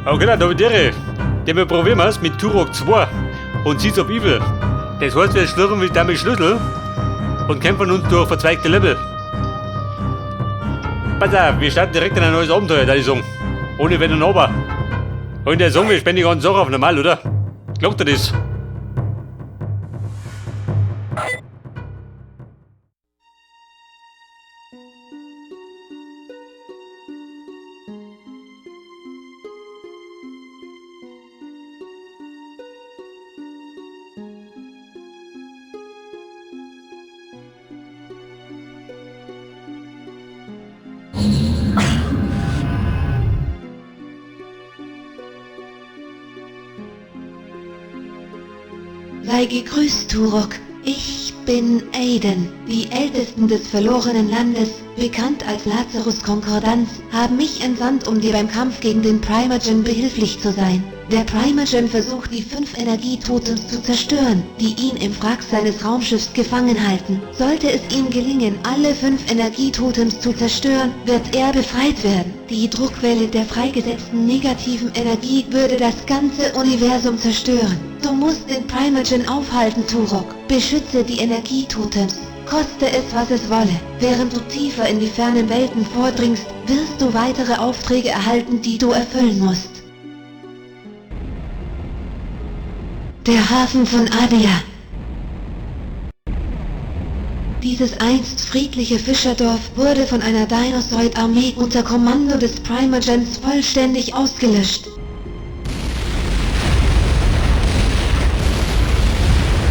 Okay, dann habe ich wir probieren es mit Turok 2 und Seeds of Evil. Das heißt, wir schlürfen mit damit Schlüssel und kämpfen uns durch verzweigte Level. Pass auf, wir starten direkt in ein neues Abenteuer, da ich sagen. Ohne Wenn und Aber. Und der Song, wir spenden die ganze Sache auf normal, oder? Glaubt ihr das? Sei gegrüßt, Turok. Ich bin Aiden. Die Ältesten des verlorenen Landes, bekannt als Lazarus Konkordanz, haben mich entsandt, um dir beim Kampf gegen den Primogen behilflich zu sein. Der Primogen versucht, die 5 Energietotems zu zerstören, die ihn im Wrack seines Raumschiffs gefangen halten. Sollte es ihm gelingen, alle 5 Energietotems zu zerstören, wird er befreit werden. Die Druckwelle der freigesetzten negativen Energie würde das ganze Universum zerstören. Du musst den Primogen aufhalten, Turok. Beschütze die Energietotems. Koste es, was es wolle. Während du tiefer in die fernen Welten vordringst, wirst du weitere Aufträge erhalten, die du erfüllen musst. Der Hafen von Adia. Dieses einst friedliche Fischerdorf wurde von einer Dinosaur-Armee unter Kommando des Primogens vollständig ausgelöscht.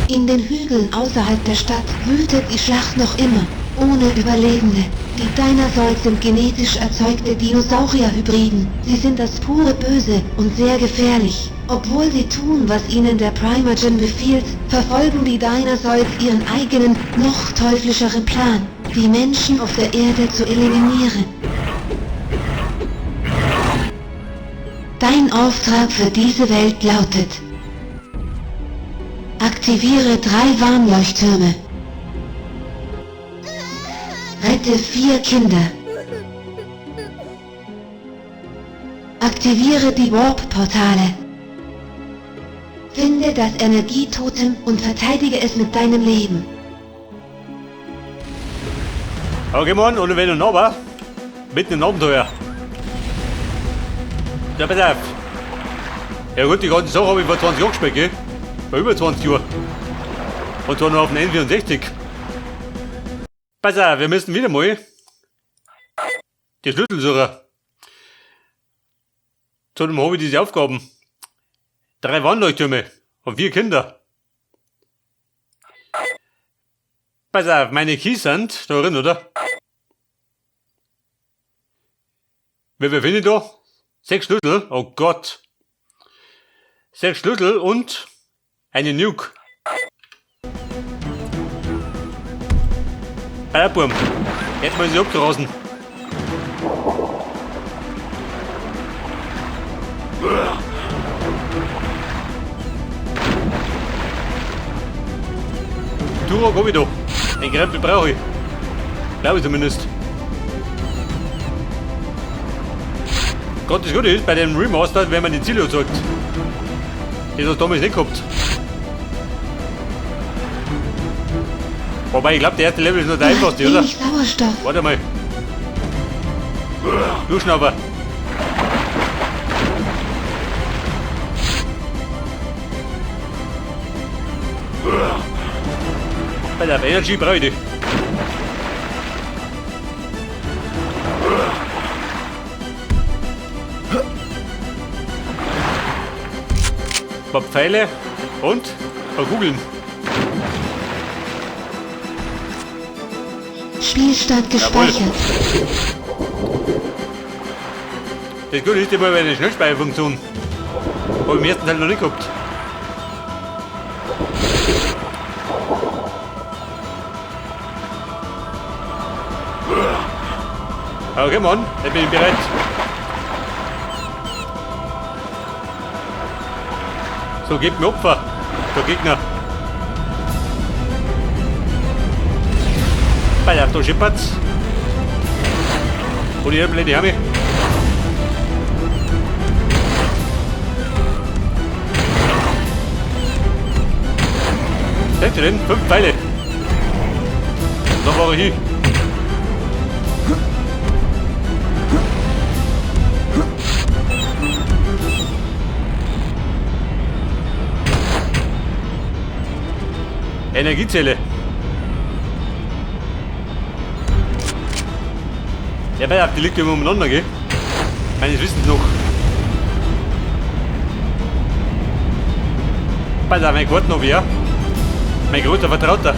In den Hügeln außerhalb der Stadt wütet die Schlacht noch immer, ohne Überlebende. Die Dinosaurs sind genetisch erzeugte Dinosaurier-Hybriden. Sie sind das pure Böse und sehr gefährlich. Obwohl sie tun, was ihnen der Primogen befiehlt, verfolgen die Dinosaurs ihren eigenen, noch teuflischeren Plan, die Menschen auf der Erde zu eliminieren. Dein Auftrag für diese Welt lautet: Aktiviere 3 Warnleuchttürme. Rette 4 Kinder. Aktiviere die Warp-Portale. Finde das Energietotem und verteidige es mit deinem Leben. Okay, Mann, ohne Wenn und Aber. Mitten im Abenteuer. Ja, pass auf. Ja gut, die ganze Sache habe ich vor 20 Jahren gespielt, gell? Vor über 20 Jahren. Und zwar noch auf dem N64. Pass auf, wir müssen wieder mal die Schlüssel suchen. Zudem habe ich diese Aufgaben. 3 Warnleuchttürme und 4 Kinder. Pass auf, meine Keys sind da drin, oder? Wie viel finde ich da? 6 Schlüssel? Oh Gott. 6 Schlüssel und eine Nuke. Bum. Jetzt mal sie abgerasen. Turok hab ich da. Den Krempel brauche ich. Glaube ich zumindest. Gott, das Gute ist, bei dem Remaster, wenn man die Ziele erzeugt. Das hast du damals nicht gehabt. Wobei, ich glaube, der erste Level ist noch der einfachste, oder? Sauerstoff. Warte mal. Durchschnaufer. Bei der Energy brauche ich die. Ein paar Pfeile und ein paar Kugeln. Spielstand gespeichert. Das Gute ist immer bei der Schnellspeicherfunktion. Habe ich im ersten Teil noch nicht gehabt. Okay, Mann, jetzt bin ich bereit. So, gebt mir Opfer, der Gegner. Bei der schippert's. Und ihr blöde Hammer. Seht ihr denn? 5 Pfeile. Dann war er hier. Energiezelle. Ja, bei die liegt immer umeinander, gell? Meines Wissens noch. Bei der mein Gott noch wer. Mein großer Vertrauter.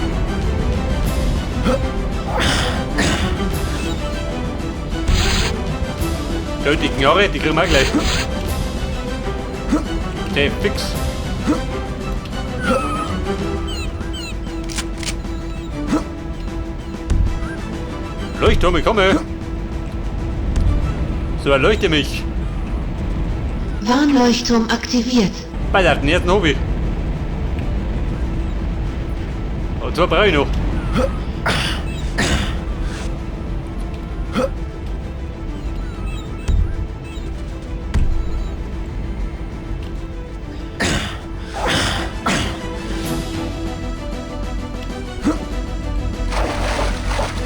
Die Knarre, die kriegen wir auch gleich. Der fix. Leuchtturm, ich komme. So, erleuchte mich. Warnleuchtturm aktiviert. Bei den ersten Hobby. Und so brauche ich noch.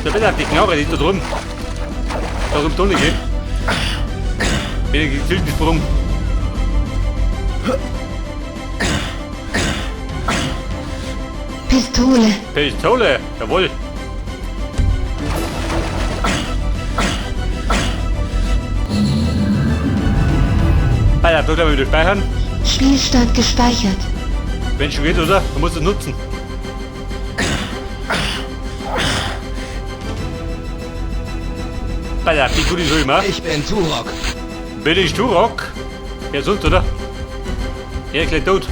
So, bitte auf die Knarre, die ist da drum. Da rum Tonne, gell? Bin ich gezielt gesprungen. Pistole. Pistole, jawohl. Alter, da können wir wieder speichern. Spielstand gespeichert. Wenn schon geht, oder? Man muss es nutzen. Alter, wie gut ist so immer? Ich bin Turok. Bin ich Turok? Ja, sonst, oder? Er ist gleich tot.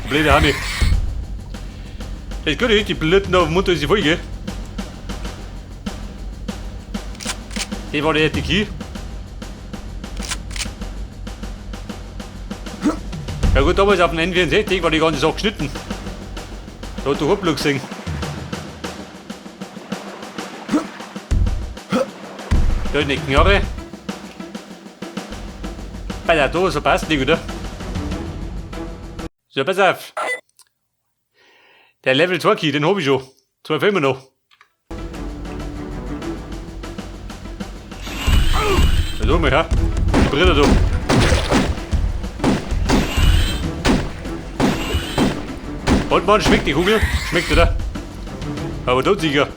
Blöde Hanni. Das Gute ist, die Blöden auf dem Mund ist die Folge. Die war der erste Key. Ja gut, damals auf dem N64 war die ganze Sache geschnitten. Da hat der Hauptblock gesehen. Da hat nicht Knarre. Bei der da so passt nicht, oder? So, pass auf. Der Level 2 Key, den hab ich schon. 2 fehlen mir noch. So mal her. Die Brille da. Und man schmeckt die Kugel. Schmeckt, oder? Aber Todsieger.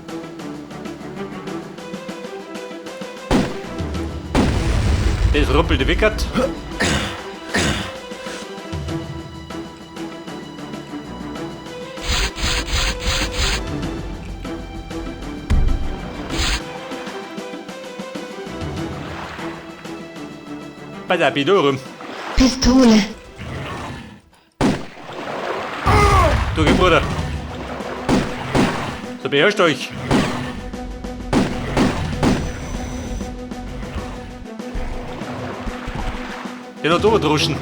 Das rumpelte Wickert. Bei der Bidorum. Pistole. Du geh, Bruder. So beherrscht euch. Den hat drüschen.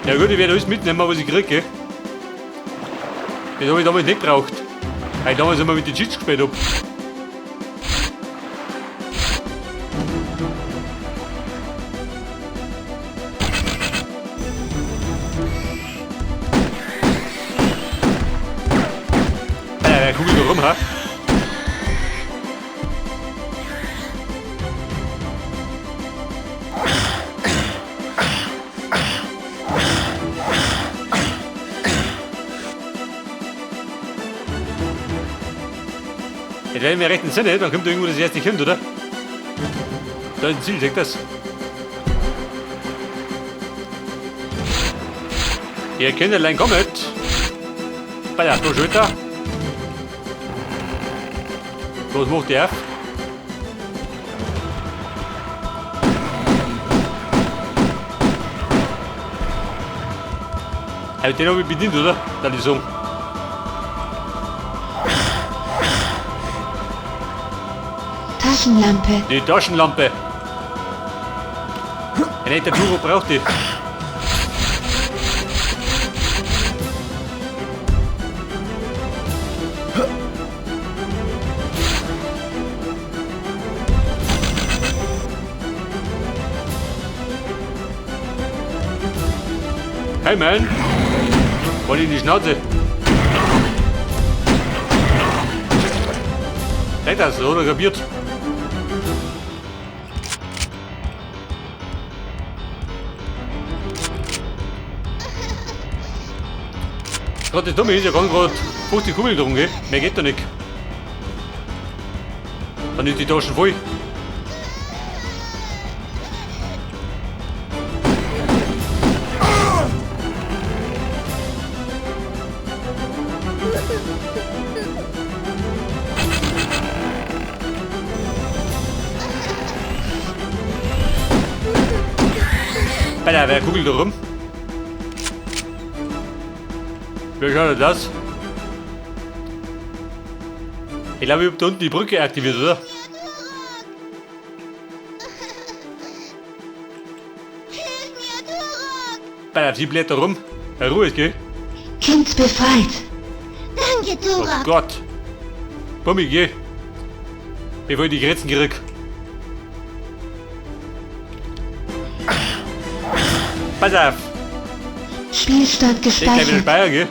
Ja gut, ich werde alles mitnehmen, was ich kriege. Das habe ich damals nicht gebraucht. Weil damals immer mit den Cheats gespielt habe. Der Kugel da rum, ha? Jetzt werden wir recht in Sinne, dann kommt irgendwo das erste Kind, oder? Da ist ein Ziel, sagt das. Ihr Kinderlein kommet. Bei der Torschütter. Was macht der? Also den habe ich bedient, oder? Da die Song. Taschenlampe. Die Taschenlampe. Ein echter Turbo braucht die. Hey man! Voll in die Schnauze! Seht das, oder kapiert? Gerade das Dumme ist, ja kann gerade 50 Kugeln drum, gell? Mehr geht da nicht. Dann ist die Taschen voll. Bei der wer Kugel da rum? Wie schaut das? Ich glaube, ich habe da unten die Brücke aktiviert, oder? Hilf mir, Turok! Bei der blättert da rum. Ruhe ist, gell? Kind befreit. Danke, Oh Turok! Gott. Bummi, geh. Bevor ich die Grenzen krieg. Pass auf. Spielstand Ich gleich wieder gespeichert. speichern, gell?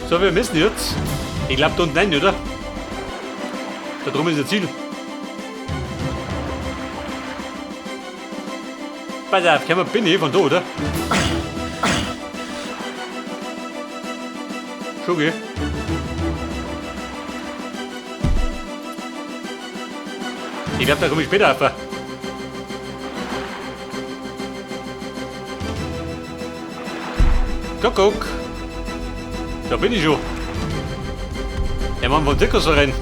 So, wir müssen jetzt. Ich glaube da unten rein, oder? Da drum ist das Ziel. Pass auf, können wir bin ich von da, oder? Schon, gell? Ich glaube, da komme ich später auf. Guck. Da bin ich schon. Der Mann von Dicker so rennen.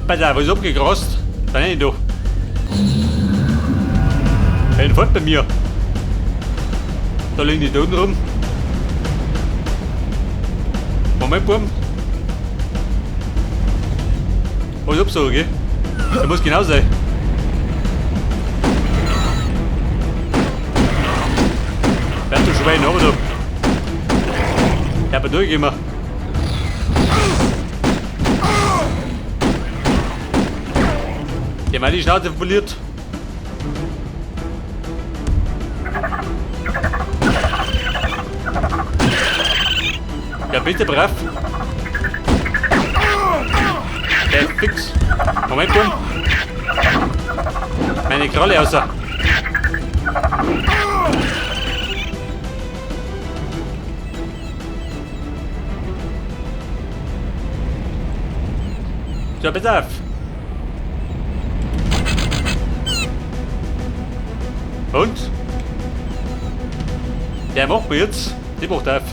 Pass auf, was ist abgegrast? Da nenn ich doch. Ein Fort bei mir. Da liegen die da unten rum. Moment, Buben. Was ist so, gell? Der muss genau sein. Werd du Schwein, aber da. Ich hab durchgehen wir. Der mal die Schnauze poliert. Ja, bitte, brav. Der ist fix. Moment, Buben. Meine Kralle außer. So, pass auf. Und? Der macht mir jetzt. Die macht auf.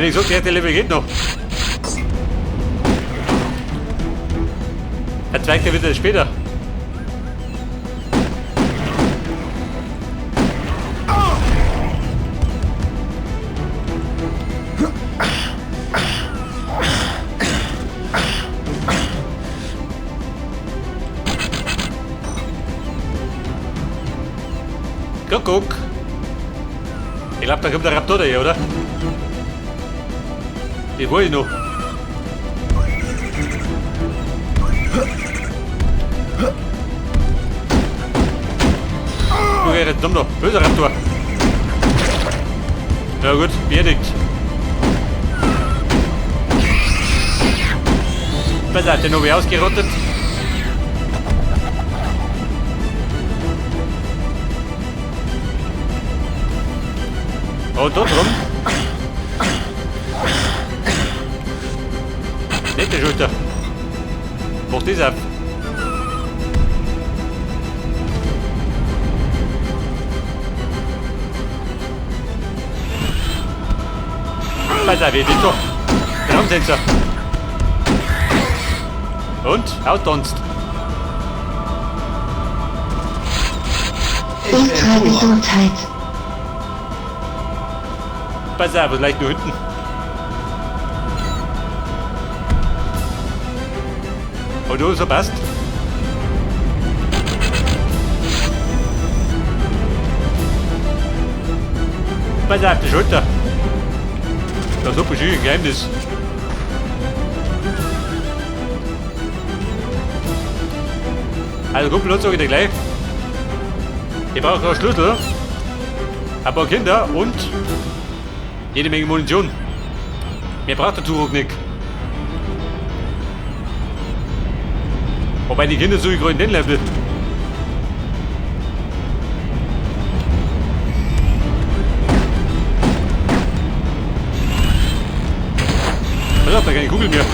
Wie gesagt, der Level geht noch. Der zweite wird später. Guck. Ich glaube, da kommt der Raptor daher, oder? Die wollte ich noch. Du gehst dumm da. Böser Raptor. Ja gut, beerdigt. Was hat der noch wie ausgerottet? Und dort rum. Nette Schulter. Mach das ab. Pass auf, wie doch. Raumsensor. Und? Outdonst. Ultragesundheit. Pass auf, was leicht nur hinten. Und du, so passt. Pass auf die Schulter. Das ist bestimmt ein Geheimnis. Also Kumpel, sage ich dir gleich. Ich brauche einen Schlüssel, ein paar Kinder und jede Menge Munition. Mehr braucht der Turok nicht. Wobei die Kinder suche ich gerade in den Level. Ich hab da keine Kugel mehr.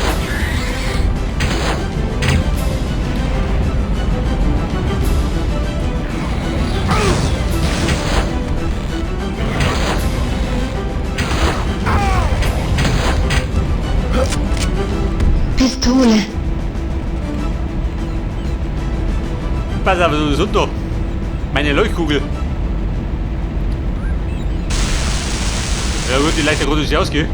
Pistole. Pass auf, was ist unter? Meine Leuchtkugel. Ja gut, die leichte Runde ist ausgehen.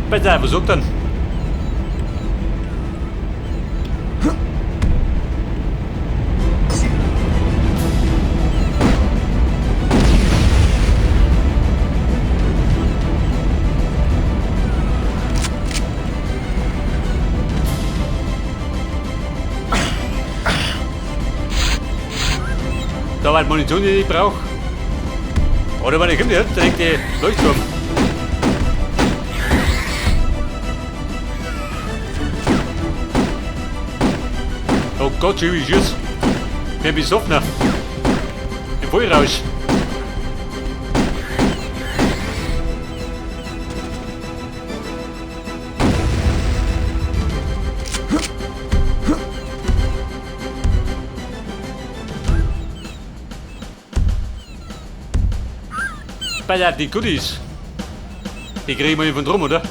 Pass auf, was sagt dann? Da war die Munition, die ich brauche. Oder wenn ich komme, direkt die Leuchtturm. Oh Gott, wie Schuss. Ich bin besoffener. Im Vollrausch. Pass auf, die Goodies. Die kriegen wir nicht von drum, oder?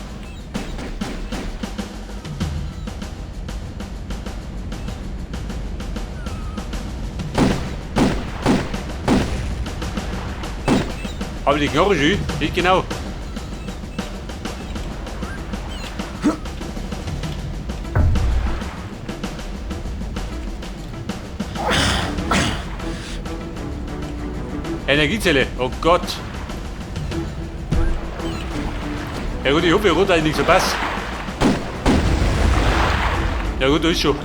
Aber die Knarre schön, nicht genau. Energiezelle, oh Gott. Ja gut, ich hoffe, ich runter nichts verpasst. Ja gut, da ist schon.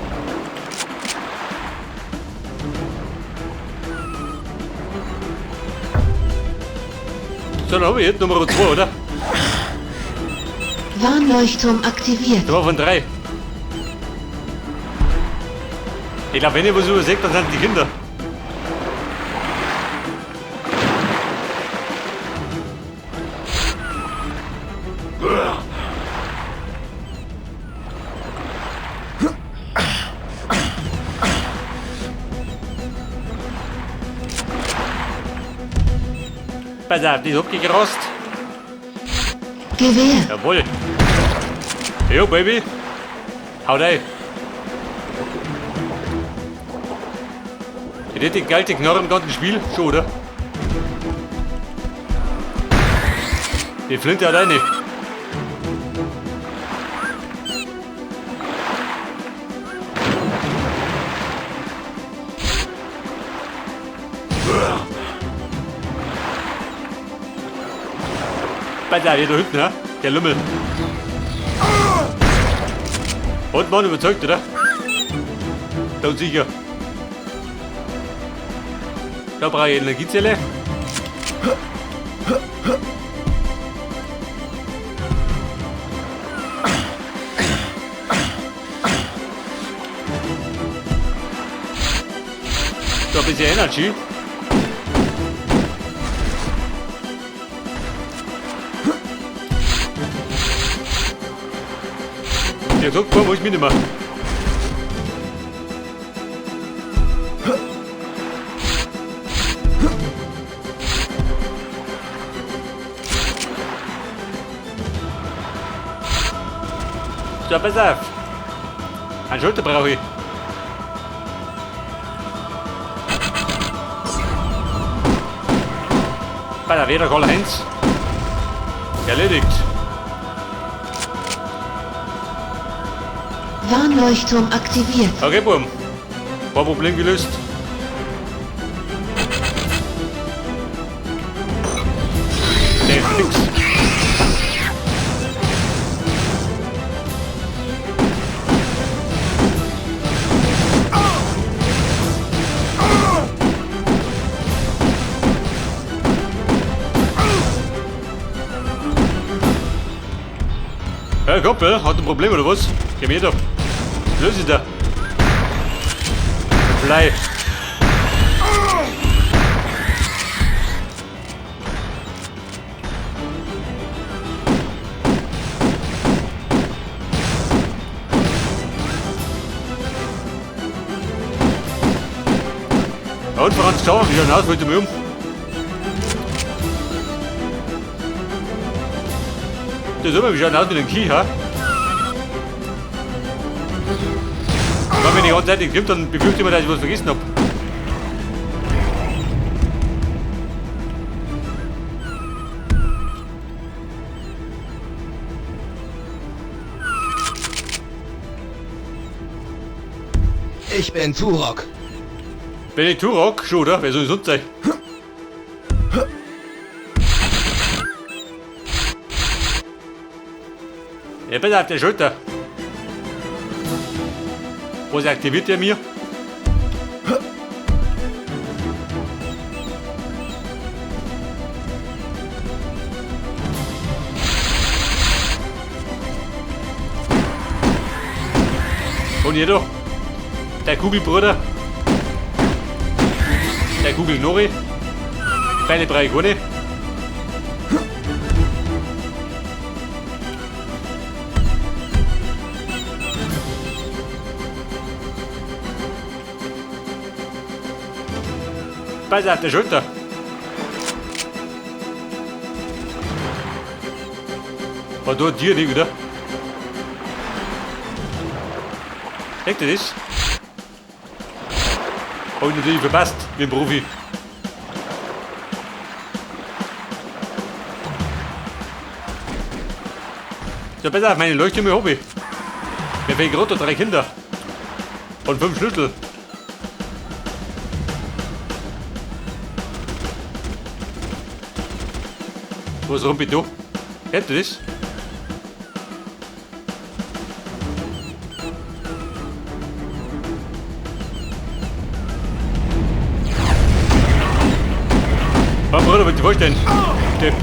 So, dann habe ich jetzt Nummer 2, oder? Warnleuchtturm aktiviert. Da war von 3. Ich glaube, wenn ich was überseht, dann sind die Kinder. Pass auf, die ist abgerast. Gewehr. Jawohl. Jo, Baby. Haut rein. Ich hätte die geilste Knarre im ganzen Spiel. Schon, oder? Die Flinte hat eine. Pass auf, hier da hinten, ne? Der Lümmel. Und Mann, überzeugt, oder? Da und sicher. Da brauche ich eine Energiezelle. Da ein bisschen Energy. Ja, so, komm, muss ich mitnehmen. So, pass auf. Eine Schulter brauche ich. Bei der Weder Karl-Heinz. Erledigt. Warnleuchtturm aktiviert. Okay, Boom. War Problem gelöst. Der ist nix. Hey, Kumpel, hat ein Problem oder was? Geh mir da. Löse ich da. Blei. Und voran schauen, wie schauen aus, wollt ihr mir um? Das ist immer, wie schauen aus mit dem Key, ha? Wenn die ganze Zeit nicht kommt, dann befürchte ich immer, dass ich was vergessen habe. Ich bin Turok. Bin ich Turok? Schon, oder? Wer soll sonst sein? Ja, bitte auf der Schulter. Was aktiviert der mir? Und jeder? Der Kugelbruder? Der Kugelnori? Beide Breigone? Pass auf der Schulter. War da dir nicht, oder? Denkt ihr das? Hab ich natürlich verpasst, wie ein Profi. So, pass auf, meine Leuchttürme hab ich. Wir fehlen gerade 3 Kinder. Und 5 Schlüssel. Was rum bitte? Hört ihr das? Mein Bruder, willst du dir vorstellen? Stepp.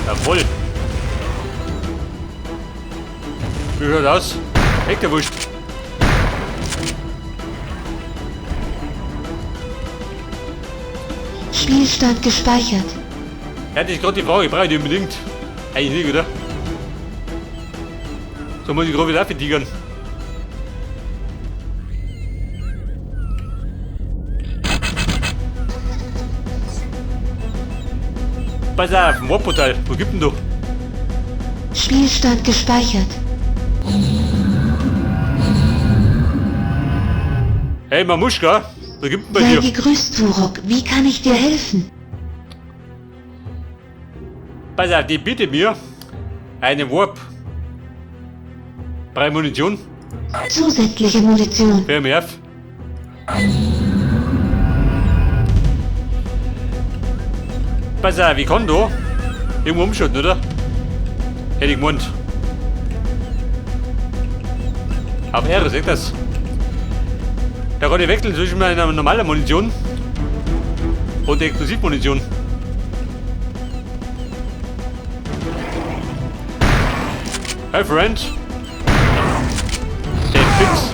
Jawohl. Wie schaut aus? Echt der Wurst. Spielstand gespeichert. Hätte ich gerade die Frage, brauche ich die unbedingt? Eigentlich nicht, oder? So muss ich gerade wieder aufgetigern. Pass auf, ein Warp-Portal. Wo gibt denn du? Spielstand gespeichert. Hey Mamuschka, wo gibt denn bei Sei dir? gegrüßt, Turok. Wie kann ich dir helfen? Pass auf, die bietet mir einen Warp. 3 Munition Zusätzliche Munition. für MF. Pass auf, ich kann da irgendwo umschalten, oder? Hätte ich gemeint. Auf R, seht das? Da kann ich wechseln zwischen meiner normalen Munition und der Explosivmunition. Hey Friend. Der ist fix.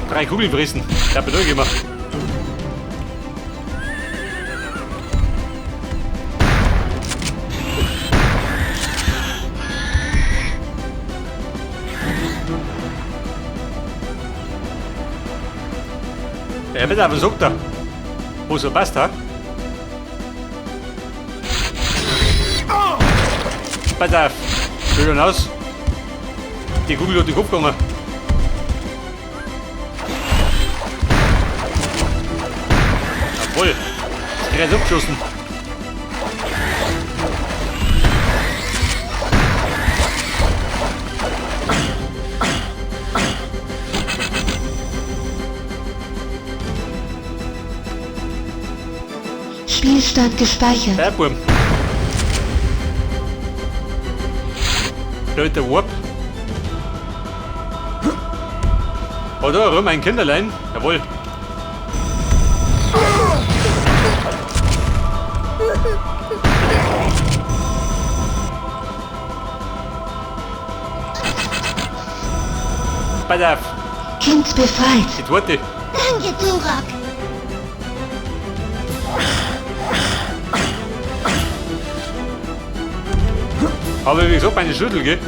3 Kugeln fressen. Ich hab mir durchgemacht. Er wird aber sagt er. Wo es so passt, ha? Pass auf. Schön aus. Die Kugel hat den Kopf gegangen. Jawohl. Das Kreis abgeschossen. Spielstand gespeichert. Bärburm. Leute, Warp. Oh, da rum ein Kinderlein. Jawohl. Pass auf, Kind befreit. die zweite. Danke, Turok. Aber wie gesagt, meine Schüttel, gell?